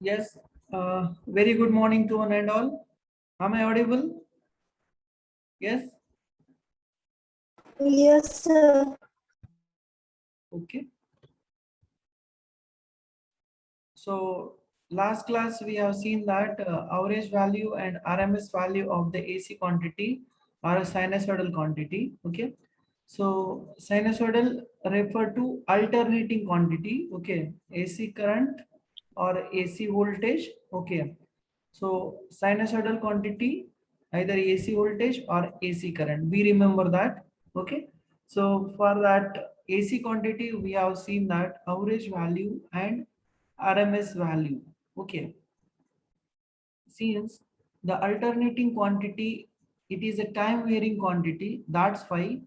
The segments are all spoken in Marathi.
Yes, very good morning to one and all. Am I audible? Yes, Yes, sir. okay. So last class we have seen that average value and RMS value of the AC quantity are a sinusoidal quantity. Okay. So sinusoidal refer to alternating quantity. Okay. AC current or AC voltage. Okay. So sinusoidal quantity, either AC voltage or AC current. We remember that. Okay. So for that AC quantity, we have seen that average value and RMS value. Okay. Since the alternating quantity, it is a time varying quantity. That's why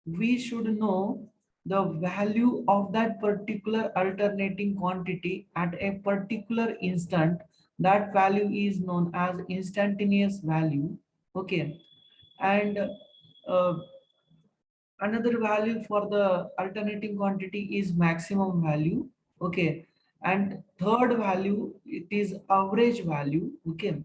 we should know the value of that particular alternating quantity at a particular instant. That value is known as instantaneous value. Okay. And uh, another value for the alternating quantity is maximum value. Okay. And third value, it is average value. Okay.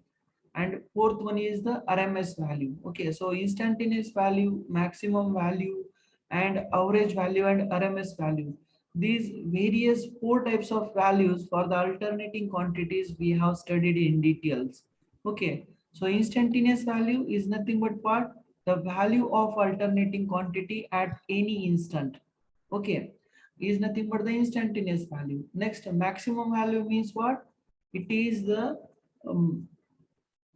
And fourth one is the RMS value. Okay, so instantaneous value, maximum value, and average value and RMS value. These various four types of values for the alternating quantities we have studied in details. Okay, so instantaneous value is nothing but what? The value of alternating quantity at any instant. Okay, is nothing but the instantaneous value. Next, maximum value means what? It is the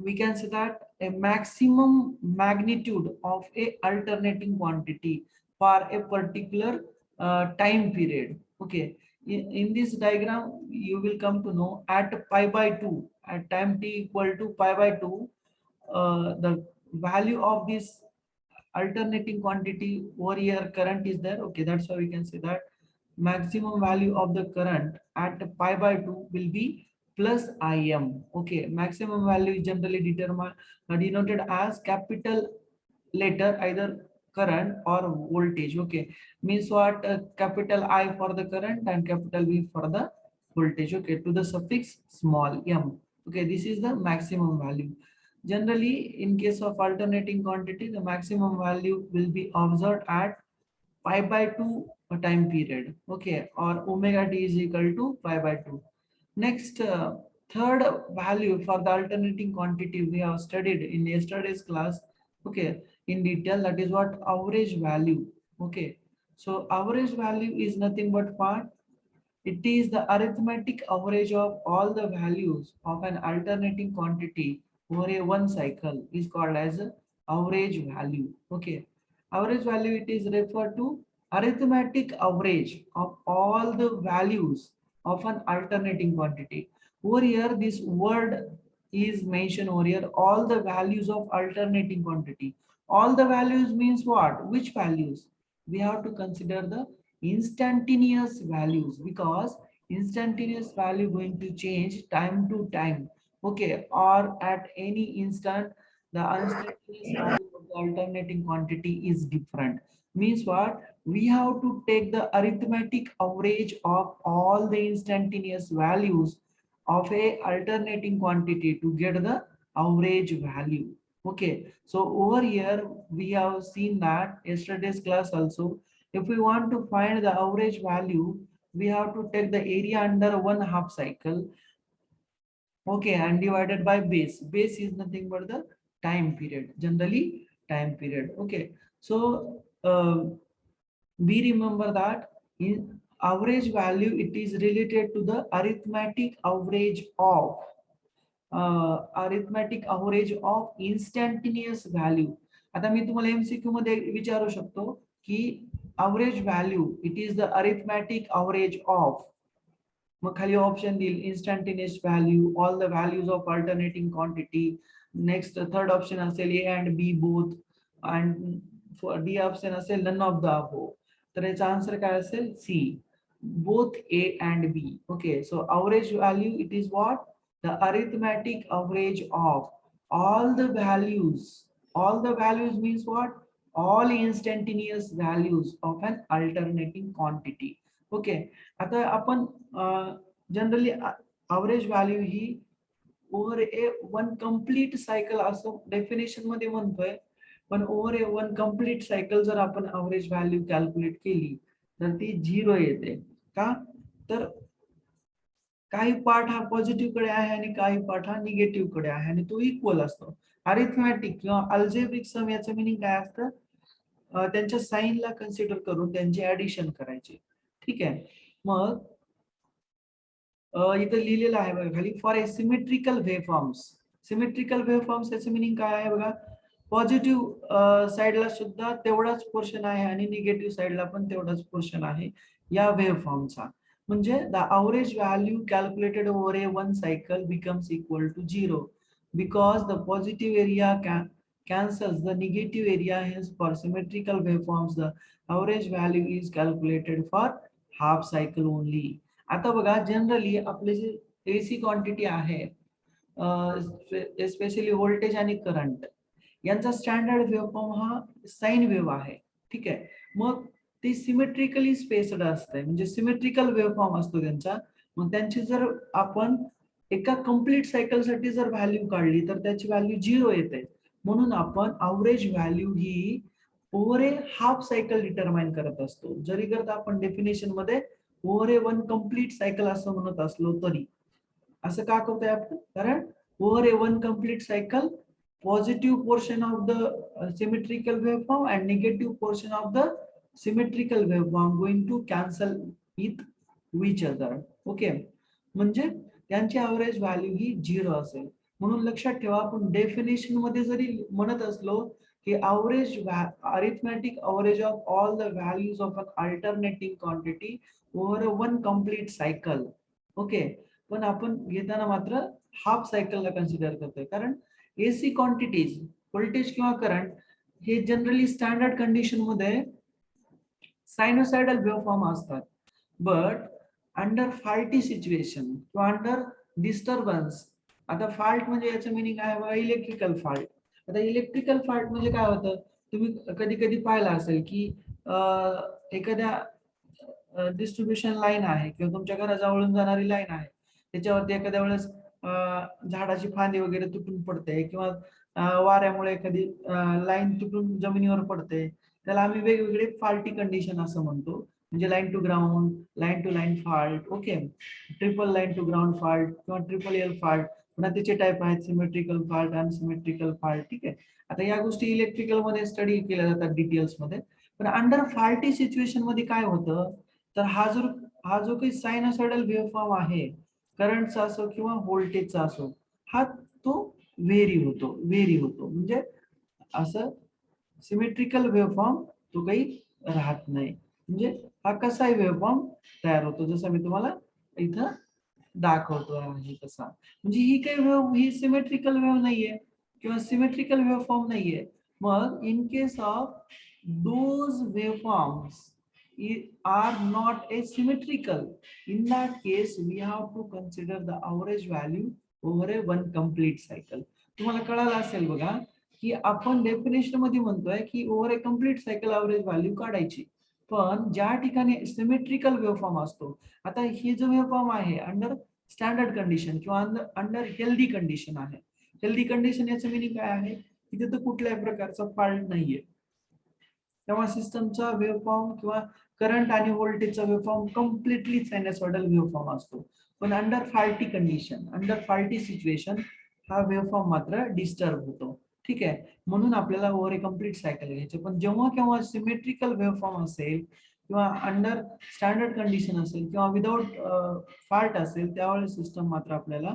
we can say that a maximum magnitude of a alternating quantity for a particular time period. Okay, in this diagram you will come to know at pi by 2, at time t equal to pi by 2, the value of this alternating quantity over here current is there. Okay, that's why we can say that maximum value of the current at pi by 2 will be plus Im. Okay, maximum value is generally determined denoted as capital letter either current or voltage. Okay, means what? Capital I for the current and capital V for the voltage. Okay, to the suffix small m. Okay, this is the maximum value. Generally, in case of alternating quantity, the maximum value will be observed at pi by 2 time period. Okay, or omega t is equal to pi by 2. Next, third value for the alternating quantity we have studied in yesterday's class. Okay, in detail, that is what? Average value. Okay, so average value is nothing but what? It is the arithmetic average of all the values of an alternating quantity over a one cycle is called as a average value. Okay. Average value, it is referred to arithmetic average of all the values of an alternating quantity. Over here, this word is mentioned over here, all the values of alternating quantity. All the values means what? Which values? We have to consider the instantaneous values, because instantaneous value going to change time to time. Okay, or at any instant the instantaneous value of the alternating quantity is different. Means what? We have to take the arithmetic average of all the instantaneous values of a alternating quantity to get the average value. Okay, so over here we have seen that yesterday's class also, if we want to find the average value, we have to take the area under one half cycle. Okay, and divided by base. Base is nothing but the time period, generally time period. Okay, so we remember that in average value, it is related to the arithmetic average of instantaneous value. आता मी तुम्हाला MCQ मध्ये विचारू शकतो की average value, it is the arithmetic average of, मग खाली ऑप्शन देईल instantaneous value, all the values of alternating quantity. Next, third option असेल A and B both, and for D option असेल none of the above. तर याचा आन्सर काय असेल? C, both A and B. Okay, so average value, it is what? The arithmetic average of all the values. All the values means what? All instantaneous values of an alternating quantity. Okay, आता आपण generally average value he over a one complete cycle असं डेफिनेशन मध्ये म्हणतोय, पण over a one complete cycle जर आपण अवरेज व्हॅल्यू कॅल्क्युलेट केली तर ती 0 येते. का? तर काही पार्ट हा पॉझिटिव्ह कडे आहे आणि काही पार्ट हा निगेटिव्ह कडे आहे आणि तो इक्वल असतो. अरिथमॅटिक किंवा अल्जेब्रिक सम याचं मिनिंग काय असतं? त्यांच्या साईनला कन्सिडर करून त्यांची ऍडिशन करायची. ठीक आहे. मग इथं लिहिलेलं आहे बघा खाली, for a symmetrical waveforms. Symmetrical waveforms याचं मिनिंग काय आहे बघा? पॉझिटिव्ह साइडला सुद्धा तेवढाच पोर्शन आहे आणि निगेटिव्ह साइडला पण तेवढाच पोर्शन आहे या वेव्हफॉर्मचा. म्हणजे the average value calculated over a one cycle becomes equal to 0 because the positive area cancels the negative area. Hence for symmetrical waveforms the average value is calculated for half cycle only. आता बघा जनरली आपले जे एसी क्वांटिटी आहे, स्पेशली व्होल्टेज आणि करंट, यांचा स्टँडर्ड वेव्हफॉर्म हा साइन वेव्ह आहे. ठीक आहे. मग ते सिमेट्रिकली स्पेस्ड असते, म्हणजे सिमेट्रिकल वेव्हफॉर्म असतो त्यांचा. मग त्यांची जर आपण एका कंप्लीट सायकल साठी जर व्हॅल्यू काढली तर त्याची व्हॅल्यू 0 येते. म्हणून आपण अवरेज व्हॅल्यू ही ओव्हर ए हाफ सायकल डिटरमाइन करत असतो. जरी करता आपण डेफिनेशन मध्ये over a one complete cycle असं म्हणत असलो तरी. असं का करतोय आपण? कारण over a one complete cycle positive portion of the symmetrical waveform and negative portion of the symmetrical waveform going to cancel with each other. Okay. म्हणजे त्यांची अवरेज व्हॅल्यू ही 0 असेल. म्हणून लक्षात ठेवा, आपण डेफिनेशन मध्ये जरी म्हणत असलो की average arithmetic average of all the values of an alternating quantity over a one complete cycle. Okay. पण आपण घेताना मात्र हाफ सायकलला कन्सिडर करतोय. कारण एसी क्वांटिटीज, व्होल्टेज किंवा करंट, हे जनरली स्टँडर्ड कंडिशन मध्ये सायनोसायडल वेव्हफॉर्म असतात. बट अंडर फाल्टी सिच्युएशन किंवा अंडर डिस्टर्बन्स, आता फाल्ट म्हणजे याचं मिनिंग आहे बघा इलेक्ट्रिकल फाल्ट. आता इलेक्ट्रिकल फाल्ट म्हणजे काय होतं? तुम्ही कधी कधी पाहिलं असेल की एखाद्या डिस्ट्रीब्युशन लाईन आहे किंवा तुमच्या घराजवळून जाणारी लाईन आहे, त्याच्यावरती एखाद्या वेळेस झाडाची फांदी वगैरे तुटून पडते किंवा वाऱ्यामुळे एखादी लाईन तुटून जमिनीवर पडते, त्याला आम्ही वेगवेगळे फाल्टी कंडिशन असं म्हणतो. म्हणजे line to ground, line to line fault, okay, triple line to ground fault किंवा ट्रिपल एल फाल्ट. पुन्हा त्याचे टाईप आहेत सिमेट्रिकल फाल्ट, अनसिमेट्रिकल फाल्ट. ठीक आहे. आता या गोष्टी इलेक्ट्रिकल मध्ये स्टडी केल्या जातात डिटेल्स मध्ये. पण अंडर फाल्टी सिच्युएशन मध्ये काय होतं? तर हा जो काही सायनोसायडल वेव्हफॉर्म आहे, करंटचा असो किंवा व्होल्टेजचा असो, हा तो व्हेरी होतो. म्हणजे असं सिमेट्रिकल वेव्हफॉर्म तो काही राहत नाही. म्हणजे हा कसाही वेव्हफॉर्म तयार होतो, जसं मी तुम्हाला इथं दाखवतो आहे तसा. म्हणजे ही काही वेव्ह ही सिमेट्रिकल वेव्ह नाहीये किंवा सिमेट्रिकल वेव्हफॉर्म नाहीये. मग in case of those waveforms are not asymmetrical, in that case we have to consider the average value over a one complete cycle. तुम्हाला कळालं असेल बघा की आपण डेफिनेशन मध्ये म्हणतोय की over A complete cycle average value काढायची. पण ज्या ठिकाणी सिमेट्रिकल वेव्हफॉर्म असतो, आता ही जो वेव्हफॉर्म आहे अंडर स्टँडर्ड कंडिशन किंवा अंडर हेल्दी कंडिशन आहे. हेल्दी कंडिशन याचं मिनिंग काय आहे? की तिथं कुठल्याही प्रकारचा फॉल्ट नाहीये, तेव्हा सिस्टमचा वेव्हफॉर्म किंवा करंट आणि व्होल्टेजचा वेव्हफॉर्म कम्प्लिटली सायनोसॉइडल वेव्हफॉर्म असतो. पण under faulty condition, under faulty situation हा वेव्हफॉर्म मात्र डिस्टर्ब होतो. ठीक आहे. म्हणून आपल्याला ओव्हर ए कम्प्लीट सायकल घ्यायचे. पण जेव्हा केव्हा सिमेट्रिकल वेव्हफॉर्म असेल किंवा अंडर स्टँडर्ड कंडिशन असेल किंवा विदाउट फॉल्ट असेल, त्यावेळेस सिस्टम मात्र आपल्याला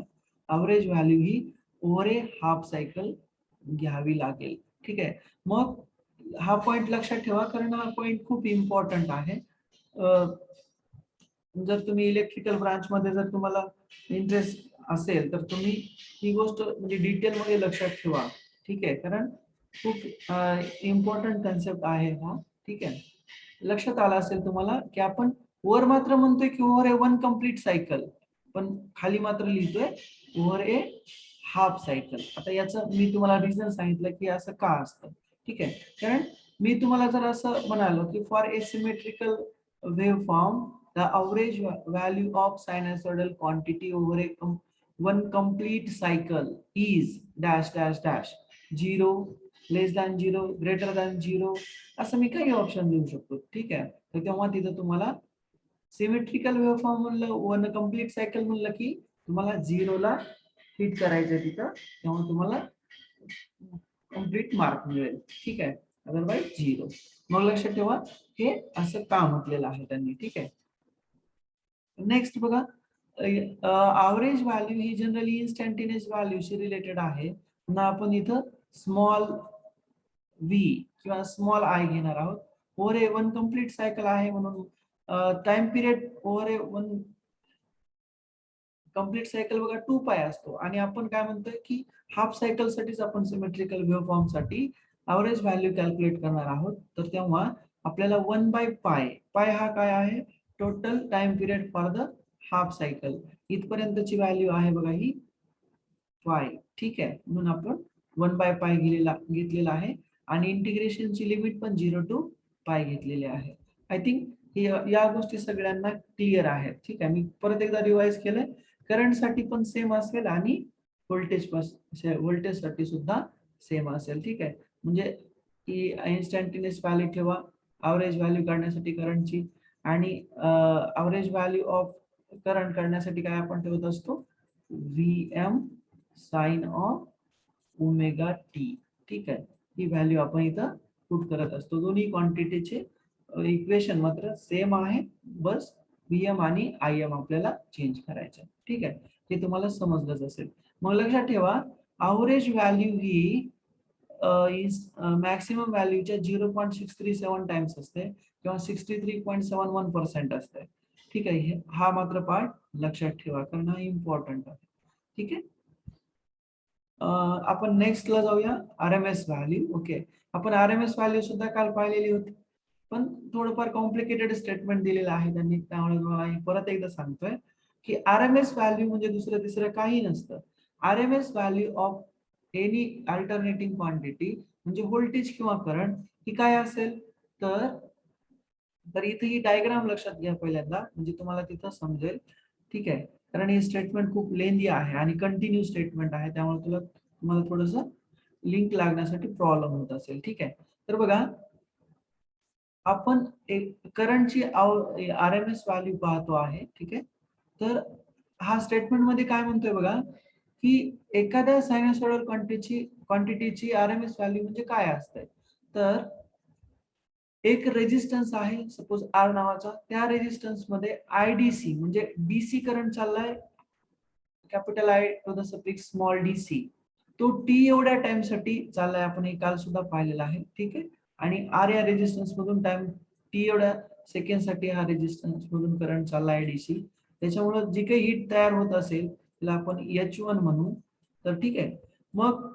अवरेज व्हॅल्यू ही ओव्हर ए हाफ सायकल घ्यावी लागेल. ठीक आहे. मग हा पॉइंट लक्षात ठेवा, कारण हा पॉइंट खूप इम्पॉर्टंट आहे. जर तुम्ही इलेक्ट्रिकल ब्रांच मध्ये जर तुम्हाला इंटरेस्ट असेल तर तुम्ही ही गोष्ट म्हणजे डिटेल मध्ये लक्षात ठेवा. ठीक आहे. कारण खूप इम्पॉर्टंट कन्सेप्ट आहे हा. ठीक आहे. लक्षात आलं असेल तुम्हाला की आपण वर मात्र म्हणतोय की over a one complete cycle, पण खाली मात्र लिहितोय ओव्हर ए हाफ सायकल. आता याचं मी तुम्हाला रिझन सांगितलं की असं का असतं. ठीक आहे. कारण मी तुम्हाला जर असं म्हणालो की for a symmetrical waveform the average value of sinusoidal quantity over a one complete cycle is dash dash dash 0 less than 0 greater than 0 असं मी काही ऑप्शन देऊ शकतो. ठीक आहे. तर तेव्हा तिथं तुम्हाला सिमेट्रिकल वेव्हफॉर्म म्हणलं वन कंप्लीट सायकल म्हणलं की तुम्हाला 0 ला हिट करायचं तिथं, तेव्हा तुम्हाला कंप्लीट मार्क मिळेल. ठीक आहे. अदरवाईज 0. मग लक्षात ठेवा हे असं का म्हटलेलं आहे त्यांनी. ठीक आहे. नेक्स्ट बघा, ॲव्हरेज व्हॅल्यू ही जनरली इन्स्टंटेनियस व्हॅल्यूशी रिलेटेड आहे. पुन्हा आपण इथं स्मॉल व्ही किंवा स्मॉल आय घेणार आहोत. Over a one complete cycle आहे म्हणून time period over a one complete cycle बघा 2π असतो आणि आपण काय म्हणतोय की हाफ सायकल साठीच आपण सिमेट्रिकल वेव्हफॉर्म साठी ॲव्हरेज व्हॅल्यू कॅल्क्युलेट करणार आहोत. तर तेव्हा आपल्याला 1/π, पाय हा काय आहे total time period for the half cycle, इथपर्यंतची व्हॅल्यू आहे बघा ही पाय. ठीक आहे. म्हणून आपण 1/π घेतलेला आहे आणि इंटिग्रेशनची लिमिट पण 0 to π घेतलेली आहे. आय थिंक या गोष्टी सगळ्यांना क्लिअर आहेत. ठीक आहे. मी परत एकदा रिवाइज केलंय. करंट साठी पण सेम असेल आणि व्होल्टेज साठी सुद्धा सेम असेल. ठीक आहे. म्हणजे इन्स्टंटेनियस व्हॅल्यू ठेवा ॲव्हरेज व्हॅल्यू काढण्यासाठी करंटची आणि ॲव्हरेज व्हॅल्यू ऑफ करंट काढण्यासाठी काय आपण ठेवत असतो Vm sine of omega T. ठीक आहे. ही व्हॅल्यू आपण इथं पुट करत असतो. दोन्ही क्वांटिटीचे इक्वेशन मात्र सेम आहे, बस Vm आणि Im आपल्याला चेंज करायचं. ठीक आहे. हे तुम्हाला समजलंच असेल. मग लक्षात ठेवा ॲव्हरेज व्हॅल्यू ही मॅक्सिमम व्हॅल्यूच्या 0.637 टाइम्स असते किंवा 63.71% असते. ठीक आहे. हा मात्र पार्ट लक्षात ठेवा कारण हा इम्पॉर्टंट आहे. ठीक आहे. आपण नेक्स्ट ला जाऊया आरएमएस व्हॅल्यू. ओके. आपण आरएमएस व्हॅल्यू सुद्धा काल पाहिलेली होती पण थोडंफार कॉम्प्लिकेटेड स्टेटमेंट दिलेलं आहे त्यांनी, त्यामुळे मला परत एकदा सांगतोय की आरएमएस व्हॅल्यू म्हणजे दुसरं तिसरं काही नसतं. RMS value of any alternating quantity म्हणजे व्होल्टेज किंवा करंट ही काय असेल तर इथे ही डायग्राम लक्षात घ्या पहिल्यांदा म्हणजे तुम्हाला तिथं समजेल. ठीक आहे. कारण हे स्टेटमेंट खूप लेंदी आहे आणि कंटिन्यू स्टेटमेंट आहे त्यामुळे तुम्हाला थोडस लिंक लागण्यासाठी प्रॉब्लेम होत असेल. ठीक आहे. तर बघा आपण एक करंटची आरएमएस व्हॅल्यू पाहतो आहे. ठीक आहे. तर हा स्टेटमेंट मध्ये काय म्हणतोय बघा की एखाद्या सायनोसॉइडल क्वांटिटीची आरएमएस व्हॅल्यू म्हणजे काय असते तर एक रेजिस्टन्स आहे सपोज आर नावाचा, त्या रेजिस्टन्स मध्ये आयडीसी म्हणजे डीसी करंट चाललाय capital I to the suffix small DC, तो टी एवढ्या टाइम साठी चाललाय. आपण हे काल सुद्धा पाहिलेला आहे. ठीक आहे. आणि आर या रेजिस्टन्स मधून टाइम टी एवढ्या सेकंड साठी हा रेजिस्टन्स मधून करंट चाललाय डीसी. त्याच्यामुळे जी काही हीट तयार होत असेल त्याला आपण H1 म्हणू. तर ठीक आहे. मग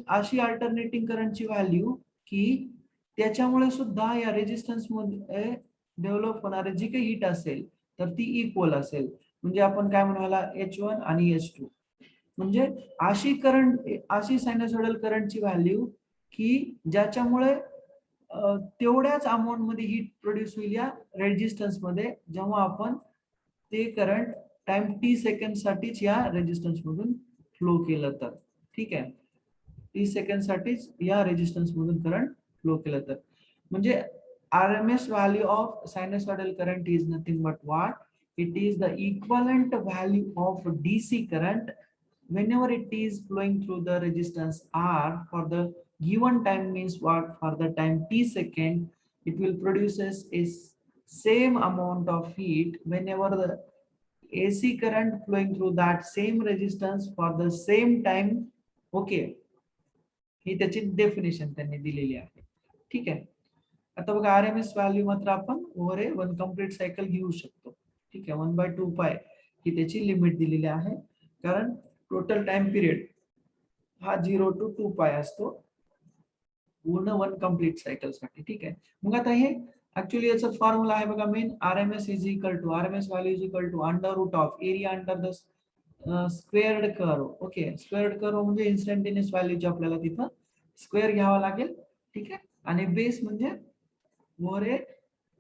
अशी अल्टरनेटिंग करंटची व्हॅल्यू की त्याच्यामुळे सुद्धा या रेजिस्टन्स मध्ये डेव्हलप होणारे जी काही हीट असेल तर ती इक्वल असेल. म्हणजे आपण काय म्हणूया H1 आणि H2 म्हणजे अशी सायनोसॉइडल करंटची व्हॅल्यू की ज्याच्यामुळे तेवढ्याच अमाऊंट मध्ये हीट प्रोड्यूस होईल या रेजिस्टन्स मध्ये जेव्हा आपण ते करंट टाइम टी सेकंड साठीच या रेजिस्टन्स मधून फ्लो केलं तर. ठीक आहे. 30 सेकंड साठीच या रेजिस्टन्स मधून करंट फ्लो केलं तर म्हणजे RMS value of sinusoidal current is nothing but what? It is the equivalent value of DC current whenever it is flowing through the resistance R for the given time means what? For the time T second, it will produces a same amount of heat whenever the AC current flowing through that same resistance for the same time. Okay. ही त्याची डेफिनेशन त्यांनी दिलेली आहे. ठीक आहे. आता बघा आरएमएस व्हॅल्यू मात्र आपण over a one complete cycle घेऊ शकतो. ठीक आहे. 1/2π ही त्याची लिमिट दिलेली आहे कारण टोटल टाइम पिरियड हा 0 to 2π असतो पूर्ण वन कंप्लीट सायकल साठी. ठीक आहे. मग आता हे ऍक्च्युअली याचा फॉर्म्युला आहे बघा mean RMS is equal to RMS value is equal to under root of area under the squared curve. Okay. Squared curve म्हणजे इन्स्टंटेनियस व्हॅल्यूची आपल्याला तिथं स्क्वेअर घ्यावा लागेल. ठीक आहे. आणि बेस म्हणजे over a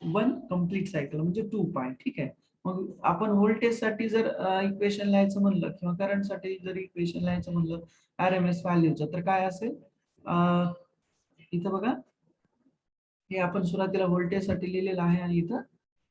one complete cycle म्हणजे 2π. ठीक आहे. मग आपण व्होल्टेज साठी जर इक्वेशन लिहायचं म्हणलं किंवा करंट साठी जर इक्वेशन लिहायचं म्हणलं आरएमएस व्हॅल्यूचं, तर काय असेल इथं बघा, हे आपण सुरुवातीला व्होल्टेज साठी लिहिलेलं आहे आणि इथं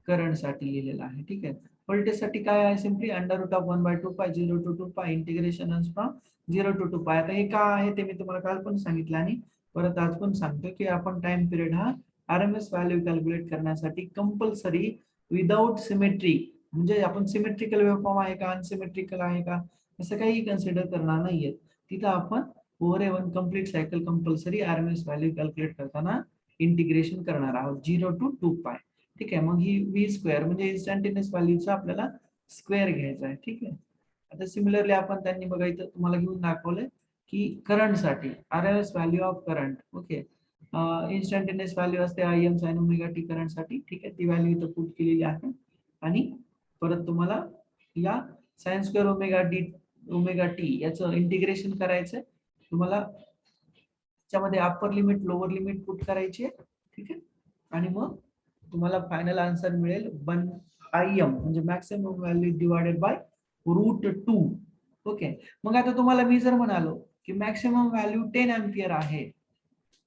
करंट साठी लिहिलेलं आहे. ठीक आहे. व्होल्टेज साठी काय आहे, simply √1/2π 0 to 2π integration from 0 to 2π. आता हे का आहे ते मी तुम्हाला काल पण सांगितलं आणि परत आज पण सांगतो की आपण टाइम पिरियड हा आरएमएस व्हॅल्यू कॅल्क्युलेट करण्यासाठी कंपल्सरी विदाउट सिमेट्री, म्हणजे आपण सिमेट्रिकल वेव्हफॉर्म आहे का अनसिमेट्रिकल आहे का असं काही कन्सिडर करणार नाहीये. तिथं आपण over a one complete cycle compulsory RMS value calculate करताना इंटिग्रेशन करणार आहोत 0 to 2π. ठीक आहे. मग ही व्ही स्क्वेअर म्हणजे इन्स्टंटेनियस व्हॅल्यूचा आपल्याला स्क्वेअर घ्यायचा आहे. ठीक आहे. आता सिमिलरली आपण त्यांनी बघा इथं तुम्हाला घेऊन दाखवलंय की करंट साठी RMS value of current. Okay. Instantaneous value असते Im sin omega T current साठी. ठीक आहे. ती व्हॅल्यू इथं पुट केलेली आहे आणि परत तुम्हाला या साइन स्क्वेअर ओमेगा टी याचं इंटिग्रेशन करायचंय तुम्हाला. त्याच्यामध्ये upper limit lower limit put करायची आहे. ठीक आहे. आणि मग तुम्हाला फायनल आन्सर मिळेल 1Im म्हणजे maximum value divided by √2. Okay. मग आता तुम्हाला मी जर म्हणालो की मॅक्सिमम व्हॅल्यू 10 एम्पियर आहे,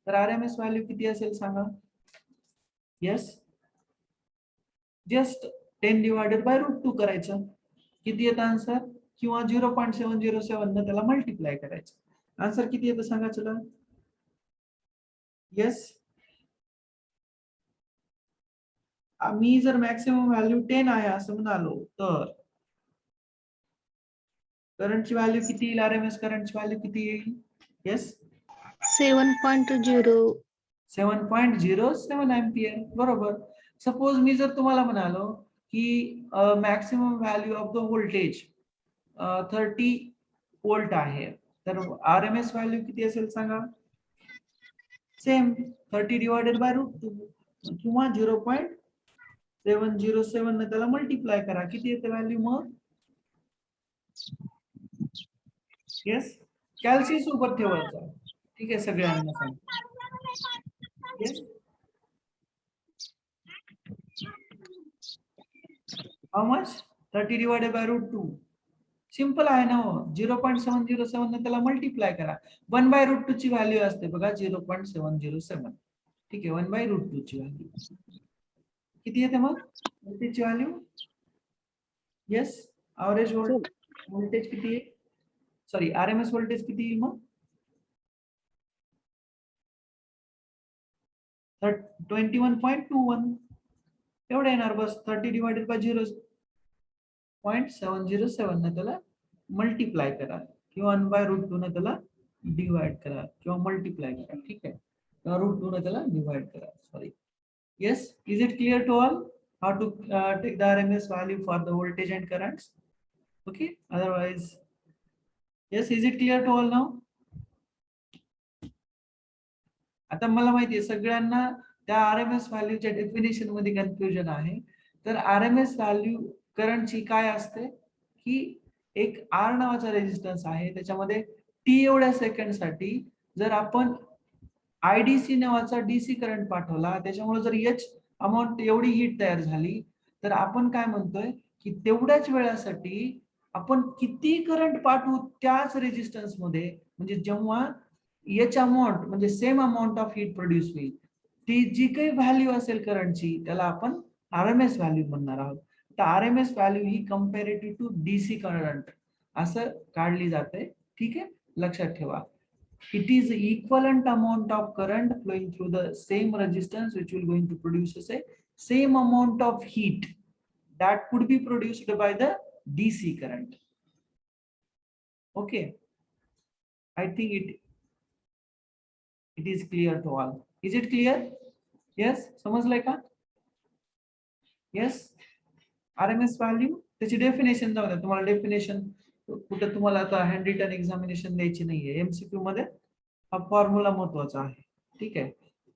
तर आरएमएस व्हॅल्यू किती असेल सांगा. येस, जस्ट 10 डिवाइडेड बाय √2 करायचं. किती येतं आन्सर, किंवा 0.707 न त्याला मल्टिप्लाय करायचं. आन्सर किती येतं सांगा चला. येस, मी जर मॅक्सिमम व्हॅल्यू 10 आहे असं म्हणालो तर करंटची व्हॅल्यू किती येईल, आरएमएस करंटची व्हॅल्यू किती येईल. येस, 7.0. 7.07 एम्पियर. बरोबर. सपोज मी जर तुम्हाला म्हणालो की maximum value of the voltage 30 volt आहे, तर आरएमएस व्हॅल्यू किती असेल सांगा. सेम 30 डिवाइडेड बाय √2 किंवा 0.707 ने त्याला मल्टिप्लाय करा. किती येते व्हॅल्यू मग. येस, कॅल्सी सोबत ठेवायचा. ठीक आहे. सगळ्यांना सांग. Yes, how much 30 divided by √2. Simple आहे ना. 0.707 ने त्याला मल्टिप्लाय करा. 1/√2 ची व्हॅल्यू असते बघा 0.707. ठीक आहे. 1/√2 ची व्हॅल्यू किती येते मग व्होल्टेजची व्हॅल्यू. येस, एव्हरेज व्होल्टेज किती आहे, सॉरी आरएमएस व्होल्टेज किती येईल मग. 21.21 एवढं येणार बस. 30 डिवाइडेड बाय 0.707 ने त्याला मल्टिप्लाय करा किंवा 1/√2 ने त्याला डिवाइड करा किंवा मल्टिप्लाय करा. ठीक आहे. किंवा √2 ने त्याला डिवाइड करा. Sorry. Yes, is it clear to all how to take the RMS value for the voltage and currents? Okay, otherwise, yes, is it clear to all now? आता मला माहिती आहे सगळ्यांना त्या आरएमएस व्हॅल्यूच्या डेफिनेशन मध्ये कन्फ्युजन आहे. तर आरएमएस व्हॅल्यू करंटची काय असते की एक आर नावाचा रेजिस्टन्स आहे, त्याच्यामध्ये टी एवढ्या सेकंडसाठी जर आपण आयडीसी नावाचा डीसी करंट पाठवला, त्याच्यामुळे जर एच अमाऊंट एवढी हीट तयार झाली, तर आपण काय म्हणतोय की तेवढ्याच वेळासाठी आपण किती करंट पाठवू त्याच रेजिस्टन्स मध्ये, म्हणजे जेव्हा एच अमाऊंट म्हणजे same amount of heat produce होईल, ती जी काही व्हॅल्यू असेल करंटची त्याला आपण आरएमएस व्हॅल्यू म्हणणार आहोत. तर आरएमएस व्हॅल्यू ही कंपॅरेटिव्ह टू डीसी करंट असं काढली जाते. ठीक आहे. लक्षात ठेवा. It is equivalent amount of current flowing through the same resistance which will going to produce say same amount of heat that could be produced by the DC current. Okay, I think it is clear to all. Is it clear? Yes, समजलंय का. Yes, RMS value त्याची डेफिनेशन जाऊ द्या. तुम्हाला डेफिनेशन कुठे तुम्हाला आता हँड रिटन एक्झामिनेशन द्यायची नाहीये. एमसीक्यू मध्ये हा फॉर्म्युला महत्वाचा आहे. ठीक आहे.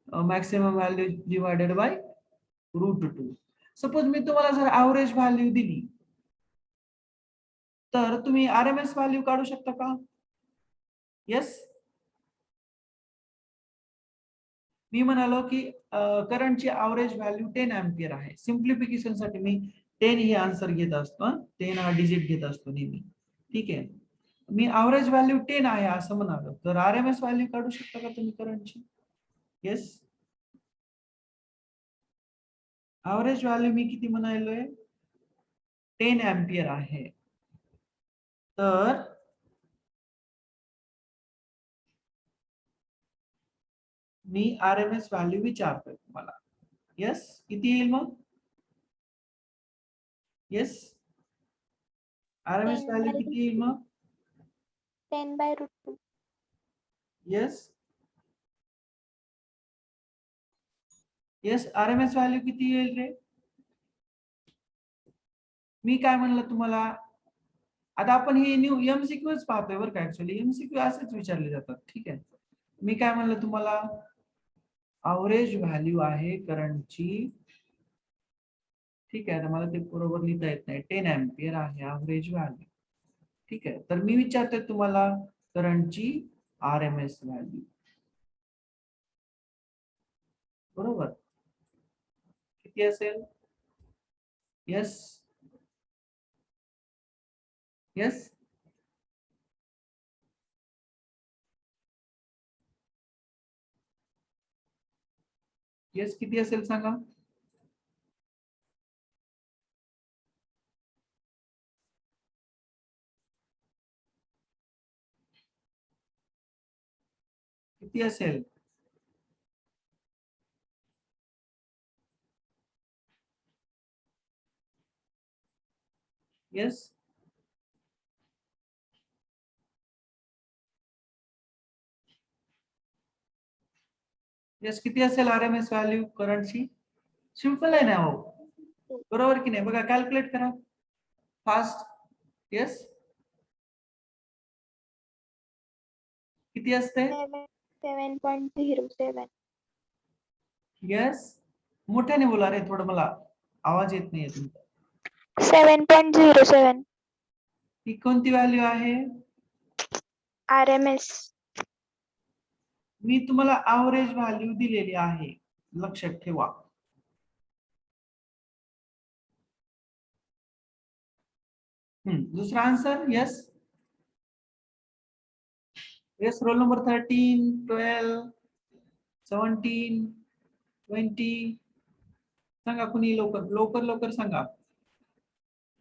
Maximum value divided by √2. Suppose मी तुम्हाला जर एव्हरेज व्हॅल्यू दिली तर तुम्ही आरएमएस व्हॅल्यू काढू शकता का. येस, मी म्हणालो की करंटची ॲव्हरेज व्हॅल्यू 10 अँपियर आहे. सिम्प्लिफिकेशन साठी मी 10 ही आन्सर घेत असतो. 10 हा डिजिट घेत असतो नेहमी. ठीक आहे. मी ॲव्हरेज व्हॅल्यू 10 आहे असं म्हणालो, तर आरएमएस व्हॅल्यू काढू शकता का तुम्ही करंटची? येस. ॲव्हरेज व्हॅल्यू मी किती म्हणालोय? 10 अँपियर आहे. तर मी आरएमएस व्हॅल्यू विचारतोय तुम्हाला. येस, किती येईल मग? येस, आरएमएस 10 व्हॅल्यू by किती येईल मग? 10/√2. येस, येस, आरएमएस व्हॅल्यू किती येईल रे? मी काय म्हणलं तुम्हाला? आता आपण हे न्यू एमसीक्यूच पाहतोय बरं का. ऍक्च्युअली एमसीक्यू असेच विचारले जातात. ठीक आहे. मी काय म्हणलं तुम्हाला? ॲव्हरेज व्हॅल्यू आहे करंटची. ठीक आहे. तर मला ते बरोबर लिहिता येत नाही. 10 अँपियर आहे ॲव्हरेज व्हॅल्यू. ठीक आहे. तर मी विचारतोय तुम्हाला करंटची आरएमएस व्हॅल्यू. बरोबर, किती असेल? येस, येस, येस, किती असेल सांगा? किती असेल? येस, येस, किती असेल आरएमएस व्हॅल्यू करंटची? सिंपल आहे ना हो. बरोबर की नाही? बघा, कॅल्क्युलेट करा फास्ट. येस, किती असते? 7.07. येस, मोठ्याने बोला रे, थोडं मला आवाज येत नाहीये तुमचा. 7.07. ही कोणती व्हॅल्यू आहे? RMS. मी तुम्हाला ॲव्हरेज व्हॅल्यू दिलेली आहे, लक्षात ठेवा. दुसरा answer. Yes, yes, roll number 13, 12, 17, 20. सांगा कुणी, लवकर लवकर लवकर सांगा.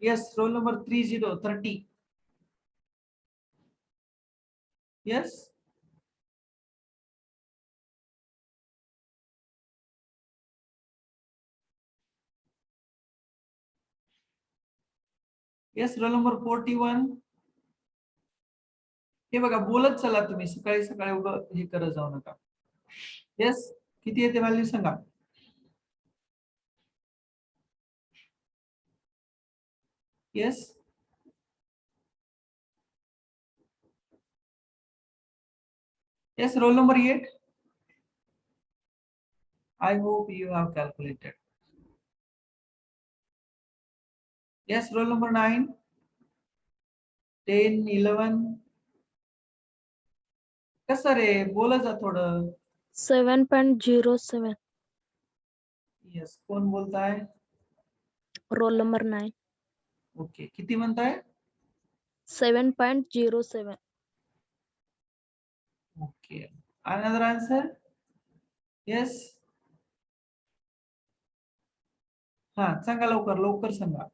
Yes, roll number 30. Yes, yes, roll number 41. हे बघा, बोलत चला तुम्ही, सकाळी सकाळी उगा हे करत जाऊ नका. येस, किती येते व्हॅल्यू सांगा? Yes, yes, roll number 8. I hope you have calculated. Yes, roll number 9, 10, 11. कसं रे, बोला जा थोडं. 7.07. येस, कोण बोलताय? Role number 9. ओके, किती म्हणताय? 7.07. Okay, another answer. येस, हा सांगा, लवकर लवकर सांगा.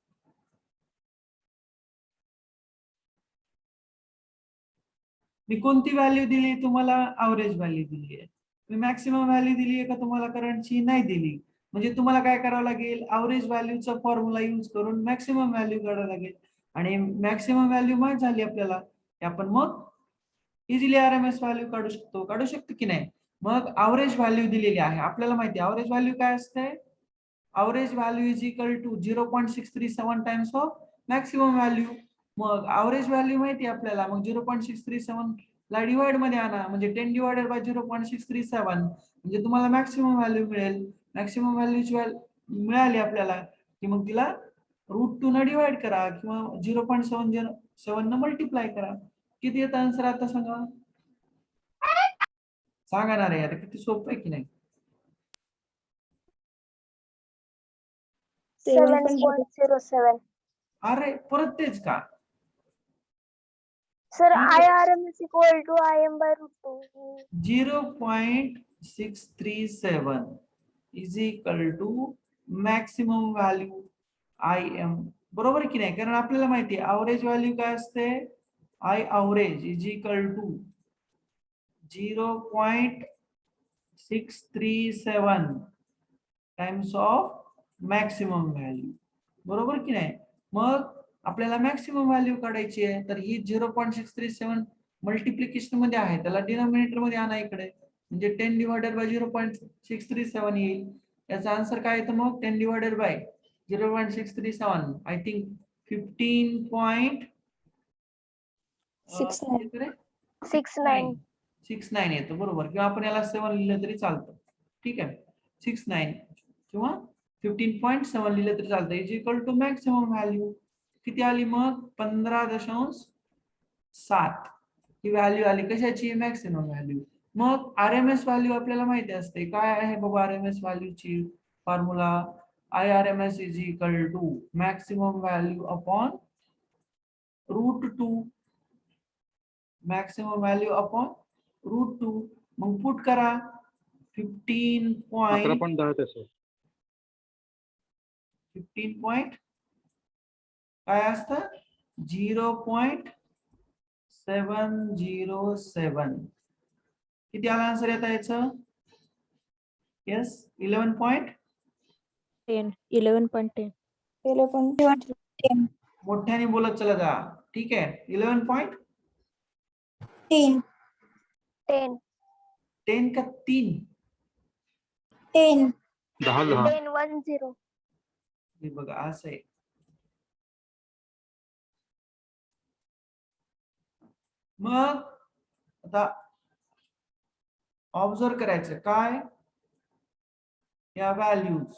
मी कोणती व्हॅल्यू दिली तुम्हाला? ॲव्हरेज व्हॅल्यू दिली आहे. मी मॅक्सिमम व्हॅल्यू दिली आहे का तुम्हाला करंटची? नाही दिली. म्हणजे तुम्हाला काय करावं लागेल? ॲव्हरेज व्हॅल्यूचा फॉर्म्युला यूज करून मॅक्सिमम व्हॅल्यू काढावं लागेल. आणि मॅक्सिमम व्हॅल्यू माहित झाली आपल्याला, की आपण मग इझिली आरएमएस व्हॅल्यू काढू शकतो की नाही? मग ॲव्हरेज व्हॅल्यू दिलेली आहे, आपल्याला माहिती आहे ॲव्हरेज व्हॅल्यू काय असते. Average value is equal to 0.637 times of maximum value. मग ॲव्हरेज व्हॅल्यू माहिती आहे आपल्याला, मग 0.637 ला डिवाइड मध्ये आणा, म्हणजे 10 डिवाइडेड बाय 0.637 म्हणजे तुम्हाला मॅक्सिमम व्हॅल्यू मिळेल. मॅक्सिमम व्हॅल्यू मिळाली आपल्याला, की मग तिला √2 न डिवाइड करा किंवा 0.707 न मल्टिप्लाय करा. किती येतं आन्सर आता सांगा? सांगा ना रे, आता किती सोपं आहे की नाही? 7.07. अरे परत तेच का? Sir, IRMS equal to IM by root 2. 0.637 is equal to maximum value IM. बरोबर की नाही? कारण आपल्याला माहिती आहे अवरेज व्हॅल्यू काय असते? I average is equal to 0.637 times of maximum value. बरोबर की नाही? मग आपल्याला मॅक्सिमम व्हॅल्यू काढायची आहे, तर ही 0.637 मल्टिप्लिकेशन मध्ये आहे, त्याला डिनॉमिनेटर मध्ये आणा इकडे, म्हणजे 10 डिवायडेड बाय 0.637 येईल. याचा आन्सर काय येतो मग? 10 डिवायडेड बाय 0.637 आय थिंक 15.69 येतो, बरोबर. किंवा आपण याला 7 लिहिलं तरी चालतं. ठीक आहे, 69 किंवा 15.7 लिहिलं तरी चालतं. Is equal to maximum value किती आली मग? 15.7 ही व्हॅल्यू आली. कशाची? Maximum value. मग आरएमएस व्हॅल्यू आपल्याला माहिती असते. काय आहे बाबा आरएमएस व्हॅल्यूची फॉर्म्युला? IRMS is equal to maximum value upon √2. Maximum value upon √2. मग पुट करा 15.10 काय असतं? 0.707. किती आला आन्सर येता याचं? येस, 11.10. 11.10. मोठ्याने बोलत चला जा. ठीक आहे, 11.10 का 3? 10. 10. 10. हे बघा असं आहे. मग आता ऑब्झर्व करायचं काय? या व्हॅल्यूज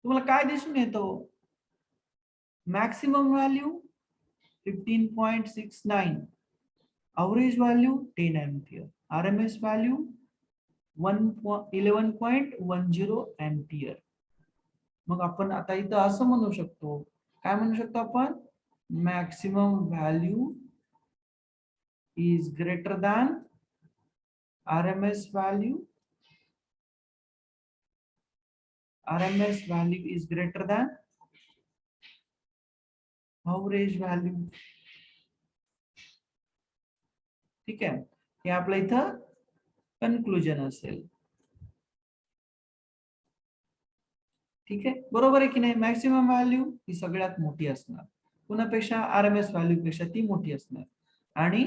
तुम्हाला काय दिसून येतो? Maximum value 15.69, average value 10 ampere, RMS value 11.10 ampere. मग आपण आता इथं असं म्हणू शकतो, काय म्हणू शकतो आपण? Maximum value is greater than RMS value. RMS value is greater than average value. ठीक आहे, हे आपलं इथं कन्क्लुजन असेल. ठीक आहे, बरोबर आहे की नाही? मॅक्सिमम व्हॅल्यू ही सगळ्यात मोठी असणार, कुणापेक्षा? आरएमएस व्हॅल्यू पेक्षा ती मोठी असणार, आणि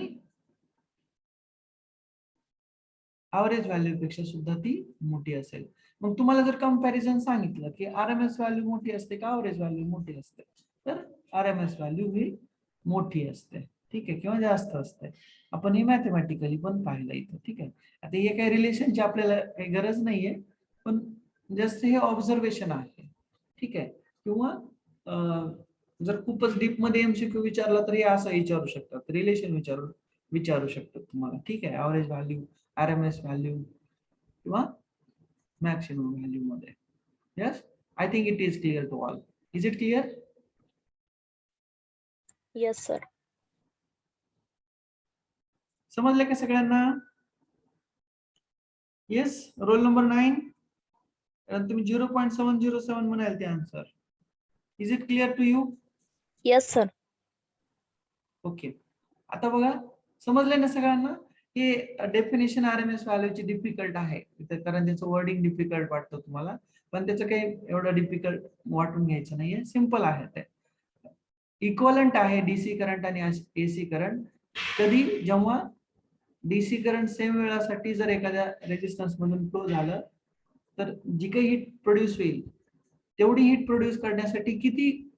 एव्हरेज व्हॅल्यू पेक्षा सुद्धा ती मोठी असेल. मग तुम्हाला जर कंपॅरिझन सांगितलं की आरएमएस व्हॅल्यू मोठी असते का एव्हरेज व्हॅल्यू मोठी असते, तर आरएमएस व्हॅल्यू ही मोठी असते. ठीक आहे, किंवा जास्त असते. आपण हे मॅथमॅटिकली पण पाहिलं इथं. ठीक आहे, आता हे काही रिलेशनची आपल्याला काही गरज नाहीये, पण जस्ट हे ऑब्झर्वेशन आहे. ठीक आहे, किंवा जर खूपच डीप मध्ये एमसीक्यू विचारला तरी असं विचारू शकतात, रिलेशन विचारू शकतात तुम्हाला. ठीक आहे, एव्हरेज व्हॅल्यू, आरएमएस व्हॅल्यू किंवा मॅक्सिमम व्हॅल्यू मध्ये. Yes, I think it is clear to all. Is it clear? Yes, sir. समजलं का सगळ्यांना? Yes, roll number 9. तुम्ही 0.707 म्हणाल ते answer. Is it clear to you? Yes, sir. Okay, आता बघा समजलं ना सगळ्यांना? हे डेफिनेशन आरएमएस व्हॅल्यूची डिफिकल्ट आहे, कारण त्याचं वर्डिंग डिफिकल्ट वाटतं तुम्हाला, पण त्याचं काही एवढं डिफिकल्ट वाटून घ्यायचं नाहीये, सिंपल आहे. ते इक्वलंट आहे डीसी करंट आणि एसी करंट. कधी? जेव्हा डीसी करंट सेम वेळासाठी जर एखाद्या रेजिस्टन्स मधून फ्लो झालं, तर जी काही हीट प्रोड्यूस होईल तेवढी हीट प्रोड्यूस करण्यासाठी किती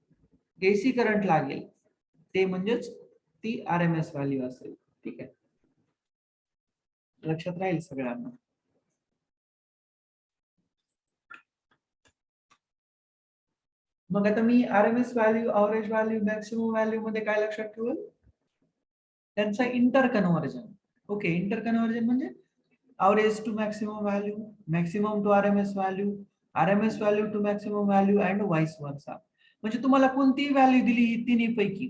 एसी करंट लागेल, ते म्हणजेच ती आरएमएस व्हॅल्यू असेल. ठीक आहे, लक्षात राहील सगळ्यांना? मग आता मी RMS value, average value, maximum value मध्ये काय लक्षात ठेवलं? त्यांचा inter conversion. Okay, inter conversion म्हणजे average to maximum value, maximum to RMS value, RMS value to maximum value and vice versa. म्हणजे तुम्हाला कोणती व्हॅल्यू दिली ही तिन्ही पैकी,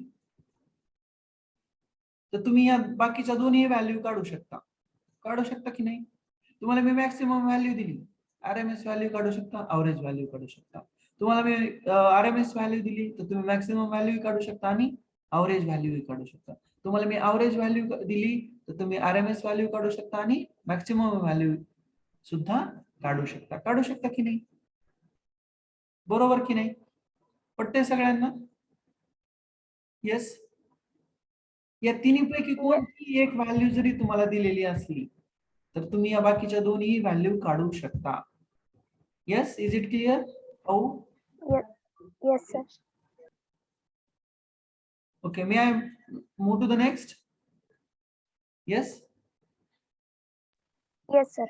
तर तुम्ही या बाकीच्या दोन्ही व्हॅल्यू काढू शकता की नाही. तुम्हाला मी मॅक्सिमम व्हॅल्यू दिली, RMS व्हॅल्यू काढू शकता, अवरेज व्हॅल्यू काढू शकता. तुम्हाला मी RMS व्हॅल्यू दिली तर तुम्ही मॅक्सिमम व्हॅल्यू काढू शकता आणि अवरेज व्हॅल्यू काढू शकता. तुम्हाला मी अवरेज व्हॅल्यू दिली तर तुम्ही RMS व्हॅल्यू काढू शकता आणि मॅक्सिमम व्हॅल्यू सुद्धा काढू शकता की नाही. बरोबर की नाही, पटते सगळ्यांना. येस. या तिन्हीपैकी कोणती एक व्हॅल्यू जरी तुम्हाला दिलेली असली तर तुम्ही या बाकीच्या दोन्ही व्हॅल्यू काढू शकता. Yes, is it clear? How? Yes, sir. Okay, may I move to the next? Yes. Yes, sir.